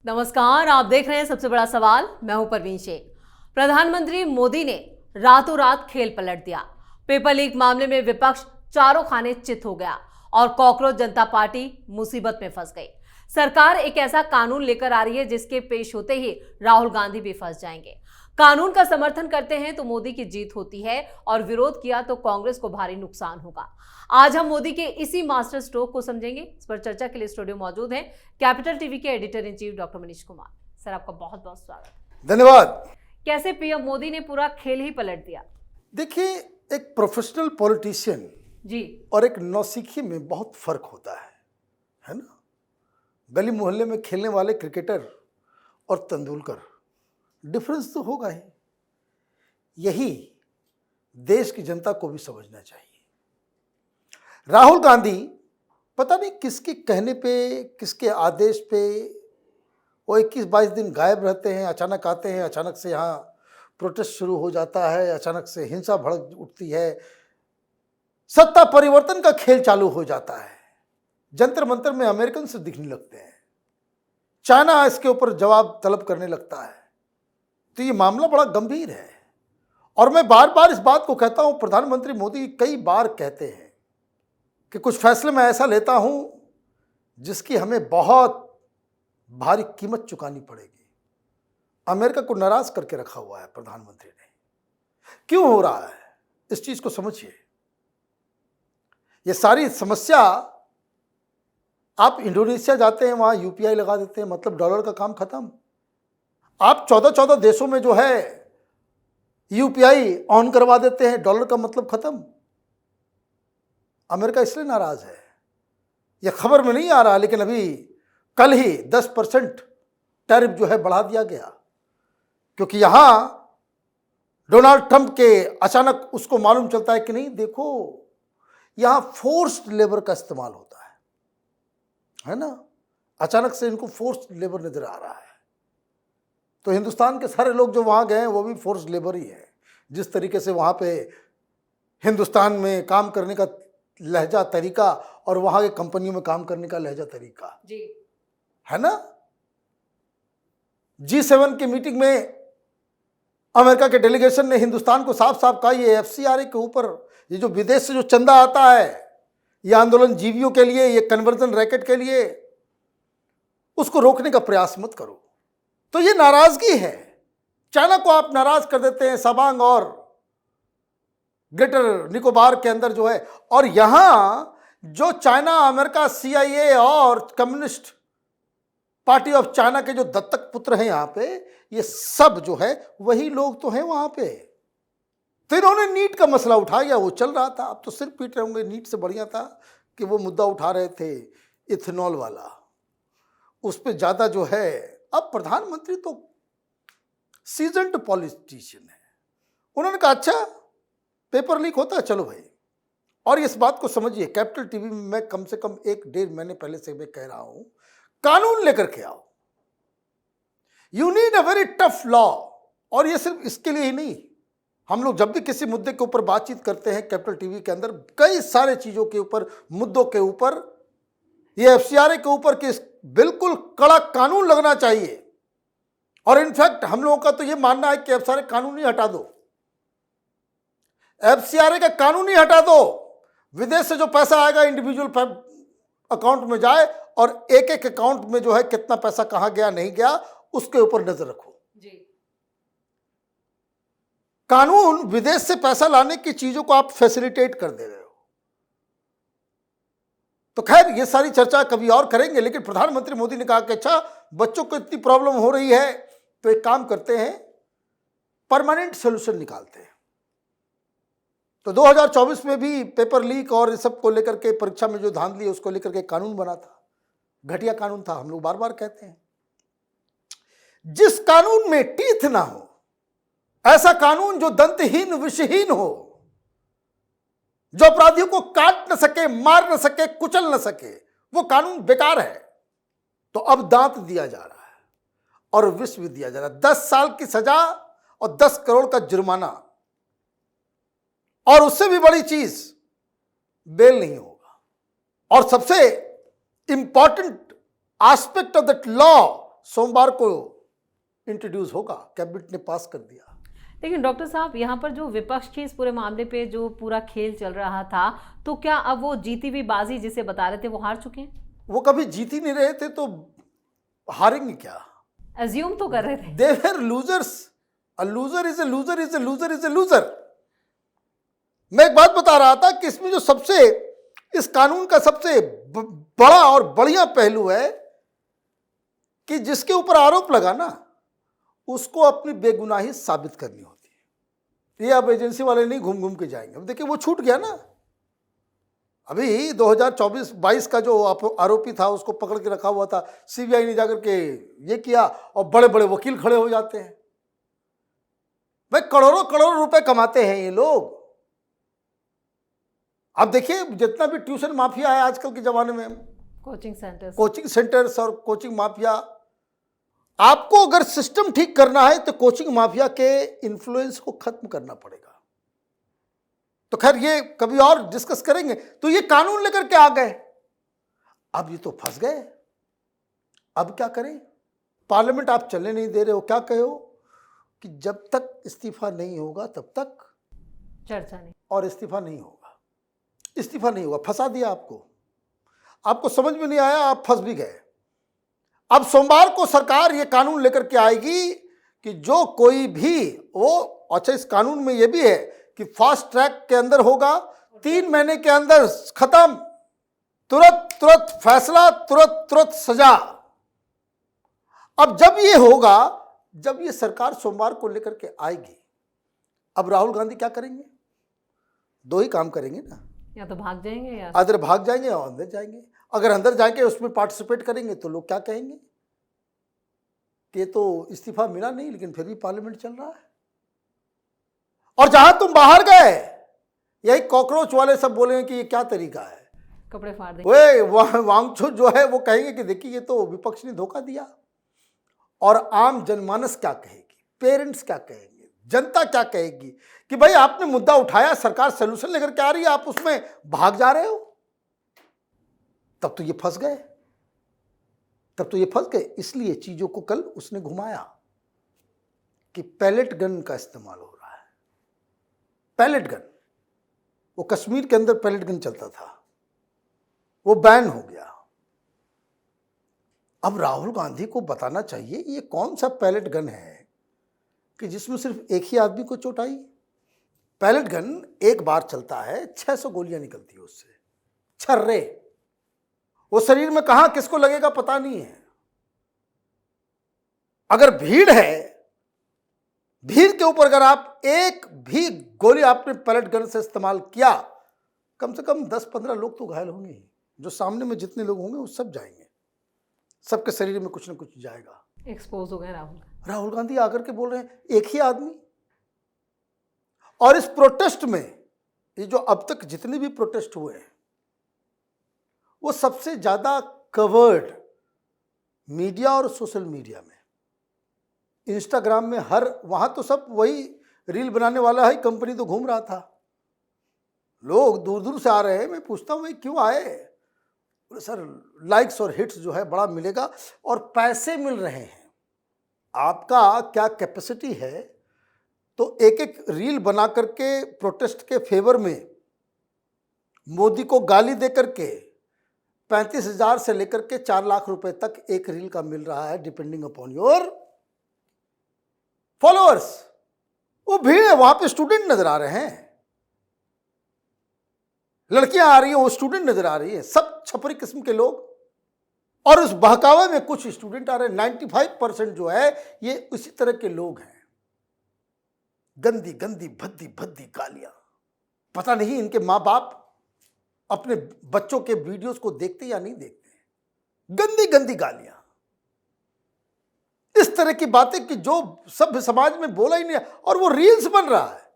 नमस्कार, आप देख रहे हैं सबसे बड़ा सवाल। मैं हूं परवीन शेख। प्रधानमंत्री मोदी ने रातों रात खेल पलट दिया। पेपर लीक मामले में विपक्ष चारों खाने चित हो गया और कॉकरोच जनता पार्टी मुसीबत में फंस गई। सरकार एक ऐसा कानून लेकर आ रही है जिसके पेश होते ही राहुल गांधी भी फंस जाएंगे। कानून का समर्थन करते हैं तो मोदी की जीत होती है और विरोध किया तो कांग्रेस को भारी नुकसान होगा। आज हम मोदी के इसी मास्टर स्ट्रोक को समझेंगे। इस पर चर्चा के लिए स्टूडियो मौजूद हैं कैपिटल टीवी के editor in chief doctor Manish Kumar. Sir, आपका बहुत बहुत स्वागत। धन्यवाद। कैसे पीएम मोदी ने पूरा खेल ही पलट दिया? देखिए, एक प्रोफेशनल पॉलिटिशियन जी और एक नौसिखी में बहुत फर्क होता है ना। गली मोहल्ले में खेलने वाले क्रिकेटर और तेंदुलकर, डिफरेंस तो होगा ही। यही देश की जनता को भी समझना चाहिए। राहुल गांधी पता नहीं किसके कहने पे, किसके आदेश पे वो 21-22 दिन गायब रहते हैं, अचानक आते हैं, अचानक से यहाँ प्रोटेस्ट शुरू हो जाता है, अचानक से हिंसा भड़क उठती है, सत्ता परिवर्तन का खेल चालू हो जाता है। जंतर मंतर में अमेरिकन से दिखने लगते हैं, चाइना इसके ऊपर जवाब तलब करने लगता है। तो ये मामला बड़ा गंभीर है और मैं बार बार इस बात को कहता हूं। प्रधानमंत्री मोदी कई बार कहते हैं कि कुछ फैसले मैं ऐसा लेता हूं जिसकी हमें बहुत भारी कीमत चुकानी पड़ेगी। अमेरिका को नाराज करके रखा हुआ है प्रधानमंत्री ने। क्यों हो रहा है, इस चीज को समझिए। ये सारी समस्या, आप इंडोनेशिया जाते हैं, वहां यूपीआई लगा देते हैं, मतलब डॉलर का काम खत्म। आप 14 देशों में जो है यूपीआई ऑन करवा देते हैं, डॉलर का मतलब खत्म। अमेरिका इसलिए नाराज है। यह खबर में नहीं आ रहा, लेकिन अभी कल ही 10% टैरिफ जो है बढ़ा दिया गया, क्योंकि यहां डोनाल्ड ट्रंप के अचानक उसको मालूम चलता है कि नहीं, देखो यहां फोर्स्ड लेबर का इस्तेमाल होता है ना। अचानक से इनको फोर्स्ड लेबर नजर आ रहा है। तो हिंदुस्तान के सारे लोग जो वहां गए हैं वो भी फोर्स्ड लेबर ही है। जिस तरीके से वहां पे हिंदुस्तान में काम करने का लहजा तरीका और वहां के कंपनियों में काम करने का लहजा तरीका जी है ना। G7 की मीटिंग में अमेरिका के डेलीगेशन ने हिंदुस्तान को साफ साफ कहा, ये FCRA के ऊपर ये जो विदेश से जो चंदा आता है, ये आंदोलन जीवियों के लिए, ये कन्वर्जन रैकेट के लिए, उसको रोकने का प्रयास मत करो। तो ये नाराजगी है। चाइना को आप नाराज कर देते हैं सबांग और ग्रेटर निकोबार के अंदर जो है, और यहां जो चाइना, अमेरिका, CIA और कम्युनिस्ट पार्टी ऑफ चाइना के जो दत्तक पुत्र हैं यहां पे, ये सब जो है वही लोग तो हैं वहां पे। तो इन्होंने नीट का मसला उठाया, वो चल रहा था। अब तो सिर पीट रहे होंगे, नीट से बढ़िया था कि वो मुद्दा उठा रहे थे इथेनॉल वाला, उस पर ज्यादा जो है। अब प्रधानमंत्री तो सीजन्ड पॉलिटिशियन है। उन्होंने कहा अच्छा पेपर लीक होता है, चलो भाई। और इस बात को समझिए, कैपिटल टीवी में मैं कम से कम 1-1.5 महीने पहले से मैं कह रहा हूं, कानून लेकर के आओ। You need a very tough law. और ये सिर्फ इसके लिए ही नहीं, हम लोग जब भी किसी मुद्दे के ऊपर बातचीत करते हैं कैपिटल टीवी के अंदर, कई सारे चीजों के ऊपर, मुद्दों के ऊपर, ये FCRA के ऊपर कि बिल्कुल कड़ा कानून लगना चाहिए। और इनफैक्ट हम लोगों का तो ये मानना है कि FCRA कानून ही हटा दो, FCRA का कानून ही हटा दो। विदेश से जो पैसा आएगा इंडिविजुअल अकाउंट में जाए, और एक एक अकाउंट में जो है कितना पैसा कहां गया नहीं गया उसके ऊपर नजर रखो जी। कानून विदेश से पैसा लाने की चीजों को आप फैसिलिटेट कर दे रहे हो। तो खैर ये सारी चर्चा कभी और करेंगे, लेकिन प्रधानमंत्री मोदी ने कहा कि अच्छा बच्चों को इतनी प्रॉब्लम हो रही है तो एक काम करते हैं, परमानेंट सोल्यूशन निकालते हैं। तो 2024 में भी पेपर लीक और इस सब को लेकर के, परीक्षा में जो धांधली है उसको लेकर के कानून बना था। घटिया कानून था, हम लोग बार बार कहते हैं। जिस कानून में टीथ ना हो, ऐसा कानून जो दंतहीन विषहीन हो, जो अपराधियों को काट न सके, मार न सके, कुचल न सके, वो कानून बेकार है। तो अब दांत दिया जा रहा है और विष भी दिया जा रहा है। 10 साल की सजा और 10 करोड़ का जुर्माना, और उससे भी बड़ी चीज बेल नहीं होगा। और सबसे important aspect of that law, सोमवार को इंट्रोड्यूस होगा, कैबिनेट ने पास कर दिया। लेकिन डॉक्टर साहब, यहाँ पर जो विपक्ष की इस पूरे मामले पे जो पूरा खेल चल रहा था, तो क्या अब वो जीती हुई बाजी जिसे बता रहे थे वो हार चुके हैं? वो कभी जीत ही नहीं रहे थे तो हारेंगे क्या? अज्यूम तो कर रहे थे। They were losers. A loser is a loser is a loser is a loser. मैं एक बात बता रहा था कि इसमें जो सबसे, इस कानून का सबसे बड़ा और बढ़िया पहलू है कि जिसके ऊपर आरोप लगा ना, उसको अपनी बेगुनाही साबित करनी होती है। ये अब एजेंसी वाले नहीं घूम घूम के जाएंगे। अब देखिए वो छूट गया ना। अभी 2024-22 का जो आरोपी था उसको पकड़ के रखा हुआ था, सीबीआई ने जाकर के ये किया और बड़े बड़े वकील खड़े हो जाते हैं। भाई करोड़ों करोड़ों रुपए कमाते हैं ये लोग। अब देखिए जितना भी ट्यूशन माफिया है आजकल के जमाने में, कोचिंग सेंटर्स और कोचिंग माफिया, आपको अगर सिस्टम ठीक करना है तो कोचिंग माफिया के इन्फ्लुएंस को खत्म करना पड़ेगा। तो खैर ये कभी और डिस्कस करेंगे। तो ये कानून लेकर के आ गए, अब ये तो फंस गए। अब क्या करें? पार्लियामेंट आप चलने नहीं दे रहे हो। क्या कहे हो कि जब तक इस्तीफा नहीं होगा तब तक चर्चा नहीं, और इस्तीफा नहीं होगा, इस्तीफा नहीं होगा। फंसा दिया आपको समझ में नहीं आया, आप फंस भी गए। अब सोमवार को सरकार ये कानून लेकर के आएगी कि जो कोई भी वो, अच्छा इस कानून में ये भी है कि फास्ट ट्रैक के अंदर होगा, 3 महीने के अंदर खत्म, तुरंत तुरंत फैसला, तुरंत तुरंत सजा। अब जब ये होगा, जब ये सरकार सोमवार को लेकर के आएगी, अब राहुल गांधी क्या करेंगे? 2 ही काम करेंगे ना, या तो भाग जाएंगे या अदर भाग जाएंगे और अंदर जाएंगे। अगर अंदर जाके उसमें पार्टिसिपेट करेंगे तो लोग क्या कहेंगे कि तो इस्तीफा मिला नहीं लेकिन फिर भी पार्लियामेंट चल रहा है। और जहां तुम बाहर गए, यही कॉकरोच वाले सब बोले कि ये क्या तरीका है, कपड़े फाड़ देंगे। वे वांगचू जो है वो कहेंगे कि देखिए ये तो विपक्ष ने धोखा दिया। और आम जनमानस क्या कहेगी, पेरेंट्स क्या कहेंगे, जनता क्या कहेगी कि भाई आपने मुद्दा उठाया, सरकार सलूशन लेकर के आ रही है, आप उसमें भाग जा रहे हो। तब तो ये फंस गए, इसलिए चीजों को कल उसने घुमाया कि पैलेट गन का इस्तेमाल हो रहा है। पैलेट गन, वो कश्मीर के अंदर पैलेट गन चलता था, वो बैन हो गया। अब राहुल गांधी को बताना चाहिए ये कौन सा पैलेट गन है कि जिसमें सिर्फ एक ही आदमी को चोट आई। पैलेट गन एक बार चलता है, 600 गोलियां निकलती है उससे, छर्रे। वो शरीर में कहां किसको लगेगा पता नहीं है। अगर भीड़ है, भीड़ के ऊपर अगर आप एक भी गोली आपने पैलेट गन से इस्तेमाल किया, कम से कम 10-15 लोग तो घायल होंगे। जो सामने में जितने लोग होंगे वो सब जाएंगे, सबके शरीर में कुछ न कुछ जाएगा। एक्सपोज हो गए राहुल गांधी आकर के बोल रहे हैं एक ही आदमी। और इस प्रोटेस्ट में, ये जो अब तक जितने भी प्रोटेस्ट हुए हैं, वो सबसे ज्यादा कवर्ड मीडिया और सोशल मीडिया में, इंस्टाग्राम में, हर वहां तो सब वही रील बनाने वाला है कंपनी तो घूम रहा था। लोग दूर दूर से आ रहे हैं। मैं पूछता हूं भाई क्यों आए? बोले सर लाइक्स और हिट्स जो है बड़ा मिलेगा और पैसे मिल रहे हैं। आपका क्या कैपेसिटी है? तो एक एक रील बना करके प्रोटेस्ट के फेवर में मोदी को गाली दे करके 35,000 से लेकर के 4 लाख रुपए तक एक रील का मिल रहा है, डिपेंडिंग अपॉन योर फॉलोअर्स। वो भीड़ है, वहां पे स्टूडेंट नजर आ रहे हैं, लड़कियां आ रही है, वो स्टूडेंट नजर आ रही है, सब छपरी किस्म के लोग। और उस बहकावे में कुछ स्टूडेंट आ रहे हैं। 95% जो है ये उसी तरह के लोग हैं। गंदी गंदी भद्दी भद्दी गालियां। पता नहीं इनके माँ बाप अपने बच्चों के वीडियोस को देखते या नहीं देखते। गंदी गंदी गालियां, इस तरह की बातें कि जो सभ्य समाज में बोला ही नहीं। और वो रील्स बन रहा है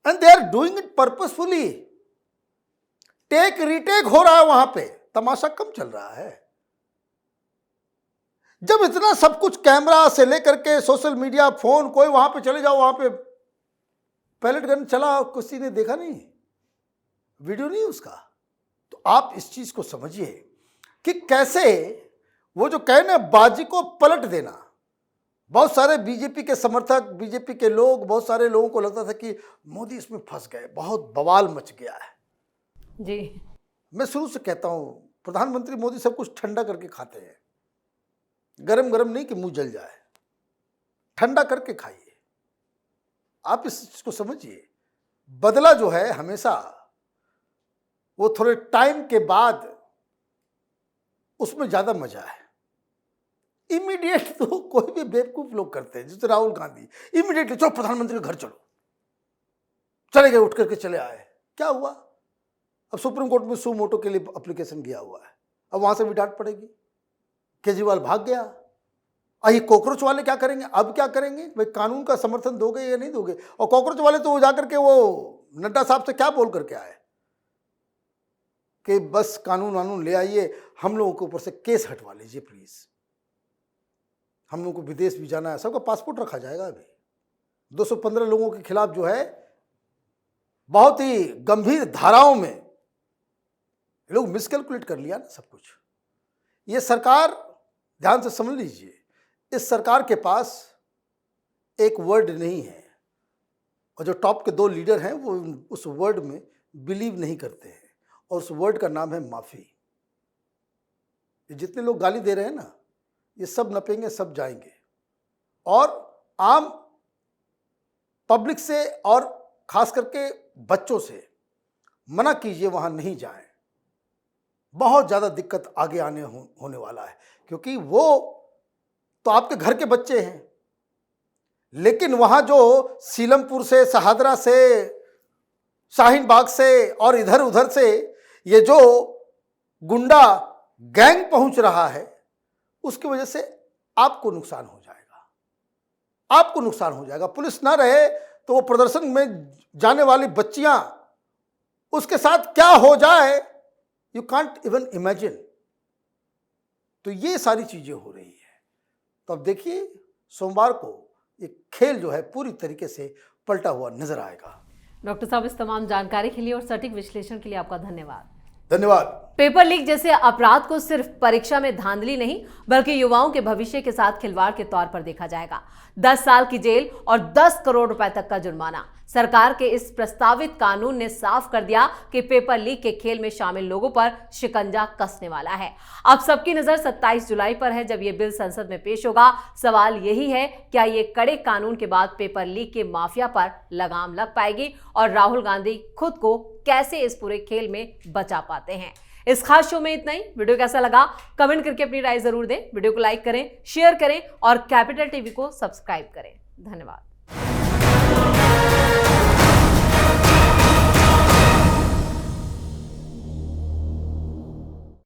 and they are doing it purposefully. Take retake हो रहा है, वहां पे तमाशा कम चल रहा है। जब इतना सब कुछ कैमरा से लेकर के सोशल मीडिया, फोन, कोई वहां पे चले जाओ, वहां पे पैलेट गन चला, किसी ने देखा नहीं, वीडियो नहीं उसका। तो आप इस चीज को समझिए कि कैसे वो जो कहे ना बाजी को पलट देना, बहुत सारे बीजेपी के समर्थक, बीजेपी के लोग, बहुत सारे लोगों को लगता था कि मोदी इसमें फंस गए, बहुत बवाल मच गया है जी। मैं शुरू से कहता हूं प्रधानमंत्री मोदी सब कुछ ठंडा करके खाते हैं, गरम गरम नहीं कि मुंह जल जाए, ठंडा करके खाइए। आप इस चीज को समझिए, बदला जो है हमेशा वो थोड़े टाइम के बाद उसमें ज्यादा मजा है। इमीडिएट तो कोई भी बेवकूफ लोग करते हैं, जैसे राहुल गांधी इमीडिएटली चलो प्रधानमंत्री के घर चलो, चले गए, उठ करके चले आए, क्या हुआ? अब सुप्रीम कोर्ट में सू मोटो के लिए एप्लीकेशन गया हुआ है, अब वहां से भी डांट पड़ेगी। केजरीवाल भाग गया, अब ये कॉकरोच वाले क्या करेंगे? अब क्या करेंगे भाई, कानून का समर्थन दोगे या नहीं दोगे? और कॉकरोच वाले तो वो जाकर के वो नड्डा साहब से क्या बोल करके आए कि बस कानून वानून ले आइए, हम लोगों के ऊपर से केस हटवा लीजिए प्लीज, हम लोगों को विदेश भी जाना है, सबका पासपोर्ट रखा जाएगा। अभी 215 लोगों के खिलाफ जो है बहुत ही गंभीर धाराओं में लोग मिसकैलकुलेट कर लिया ना सब कुछ। ये सरकार, ध्यान से समझ लीजिए, इस सरकार के पास एक वर्ड नहीं है, और जो टॉप के 2 लीडर हैं वो उस वर्ड में बिलीव नहीं करते हैं, और उस वर्ड का नाम है माफी। ये जितने लोग गाली दे रहे हैं ना, ये सब नपेंगे, सब जाएंगे, और आम पब्लिक से और खास करके बच्चों से मना कीजिए वहां नहीं जाएं। बहुत ज्यादा दिक्कत आगे आने होने वाला है, क्योंकि वो तो आपके घर के बच्चे हैं, लेकिन वहां जो सीलमपुर से, शहादरा से, शाहीन बाग से और इधर उधर से ये जो गुंडा गैंग पहुंच रहा है, उसकी वजह से आपको नुकसान हो जाएगा, आपको नुकसान हो जाएगा। पुलिस ना रहे तो वो प्रदर्शन में जाने वाली बच्चियां, उसके साथ क्या हो जाए यू कांट इवन इमेजिन। तो ये सारी चीजें हो रही है। तो अब देखिए सोमवार को ये खेल जो है पूरी तरीके से पलटा हुआ नजर आएगा। डॉक्टर साहब, इस तमाम जानकारी के लिए और सटीक विश्लेषण के लिए आपका धन्यवाद। धन्यवाद। पेपर लीक जैसे अपराध को सिर्फ परीक्षा में धांधली नहीं, बल्कि युवाओं के भविष्य के साथ खिलवाड़ के तौर पर देखा जाएगा। 10 साल की जेल और 10 करोड़ रुपए तक का जुर्माना। सरकार के इस प्रस्तावित कानून ने साफ कर दिया कि पेपर लीक के खेल में शामिल लोगों पर शिकंजा कसने वाला है। अब सबकी नजर 27 जुलाई पर है, जब यह बिल संसद में पेश होगा। सवाल यही है, क्या ये कड़े कानून के बाद पेपर लीक के माफिया पर लगाम लग पाएगी, और राहुल गांधी खुद को कैसे इस पूरे खेल में बचा पाते हैं। इस खास शो में इतना ही। वीडियो कैसा लगा कमेंट करके अपनी राय जरूर दें। वीडियो को लाइक करें, शेयर करें और कैपिटल टीवी को सब्सक्राइब करें। धन्यवाद।